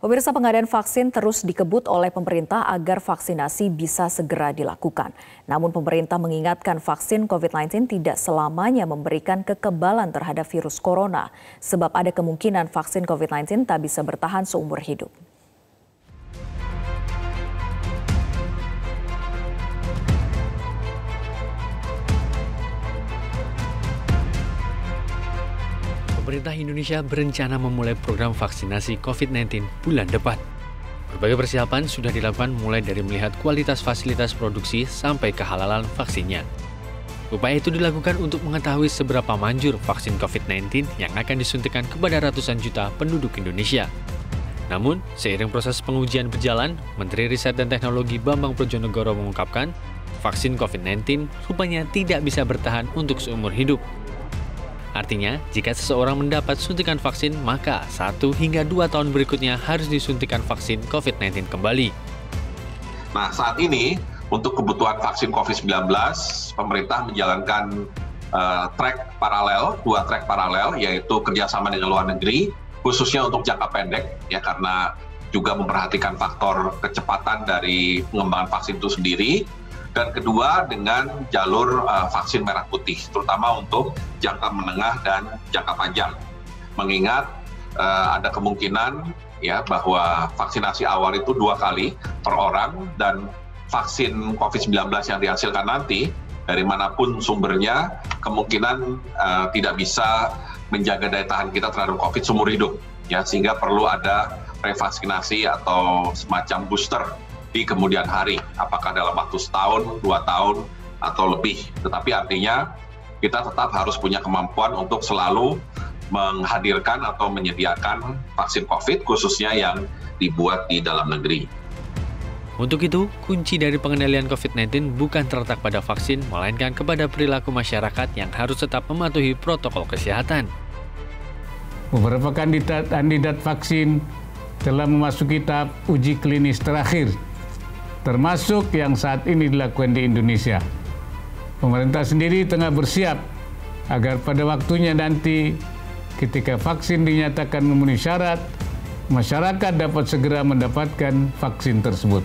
Pemirsa, pengadaan vaksin terus dikebut oleh pemerintah agar vaksinasi bisa segera dilakukan. Namun pemerintah mengingatkan vaksin COVID-19 tidak selamanya memberikan kekebalan terhadap virus corona, sebab ada kemungkinan vaksin COVID-19 tak bisa bertahan seumur hidup. Pemerintah Indonesia berencana memulai program vaksinasi COVID-19 bulan depan. Berbagai persiapan sudah dilakukan mulai dari melihat kualitas fasilitas produksi sampai kehalalan vaksinnya. Upaya itu dilakukan untuk mengetahui seberapa manjur vaksin COVID-19 yang akan disuntikan kepada ratusan juta penduduk Indonesia. Namun, seiring proses pengujian berjalan, Menteri Riset dan Teknologi Bambang Brojonegoro mengungkapkan, vaksin COVID-19 rupanya tidak bisa bertahan untuk seumur hidup. Artinya, jika seseorang mendapat suntikan vaksin, maka 1 hingga 2 tahun berikutnya harus disuntikan vaksin COVID-19 kembali. Nah, saat ini untuk kebutuhan vaksin COVID-19, pemerintah menjalankan dua track paralel, yaitu kerjasama dengan luar negeri, khususnya untuk jangka pendek, ya karena juga memperhatikan faktor kecepatan dari pengembangan vaksin itu sendiri. Dan kedua dengan jalur vaksin merah putih, terutama untuk jangka menengah dan jangka panjang. Mengingat ada kemungkinan ya bahwa vaksinasi awal itu 2 kali per orang dan vaksin COVID-19 yang dihasilkan nanti dari manapun sumbernya kemungkinan tidak bisa menjaga daya tahan kita terhadap COVID seumur hidup, ya sehingga perlu ada revaksinasi atau semacam booster di kemudian hari, apakah dalam waktu 1 tahun, 2 tahun, atau lebih. Tetapi artinya kita tetap harus punya kemampuan untuk selalu menghadirkan atau menyediakan vaksin COVID, khususnya yang dibuat di dalam negeri. Untuk itu, kunci dari pengendalian COVID-19 bukan terletak pada vaksin, melainkan kepada perilaku masyarakat yang harus tetap mematuhi protokol kesehatan. Beberapa kandidat vaksin telah memasuki tahap uji klinis terakhir, termasuk yang saat ini dilakukan di Indonesia. Pemerintah sendiri tengah bersiap agar pada waktunya nanti ketika vaksin dinyatakan memenuhi syarat, masyarakat dapat segera mendapatkan vaksin tersebut.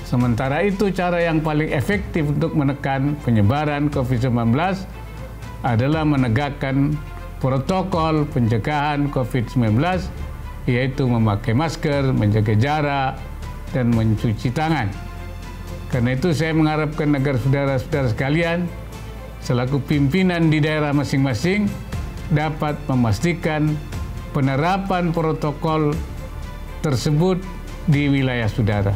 Sementara itu, cara yang paling efektif untuk menekan penyebaran COVID-19 adalah menegakkan protokol pencegahan COVID-19, yaitu memakai masker, menjaga jarak, dan mencuci tangan. Karena itu saya mengharapkan agar saudara-saudara sekalian selaku pimpinan di daerah masing-masing dapat memastikan penerapan protokol tersebut di wilayah saudara.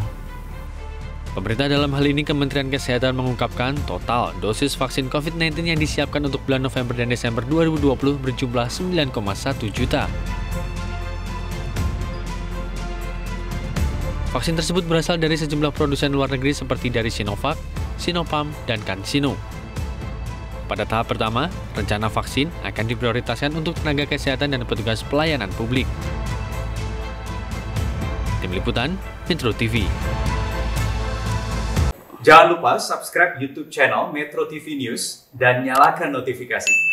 Pemerintah dalam hal ini Kementerian Kesehatan mengungkapkan total dosis vaksin COVID-19 yang disiapkan untuk bulan November dan Desember 2020 berjumlah 9,1 juta. Vaksin tersebut berasal dari sejumlah produsen luar negeri seperti dari Sinovac, Sinopharm, dan CanSino. Pada tahap pertama, rencana vaksin akan diprioritaskan untuk tenaga kesehatan dan petugas pelayanan publik. Tim Liputan, Metro TV. Jangan lupa subscribe YouTube channel Metro TV News dan nyalakan notifikasi.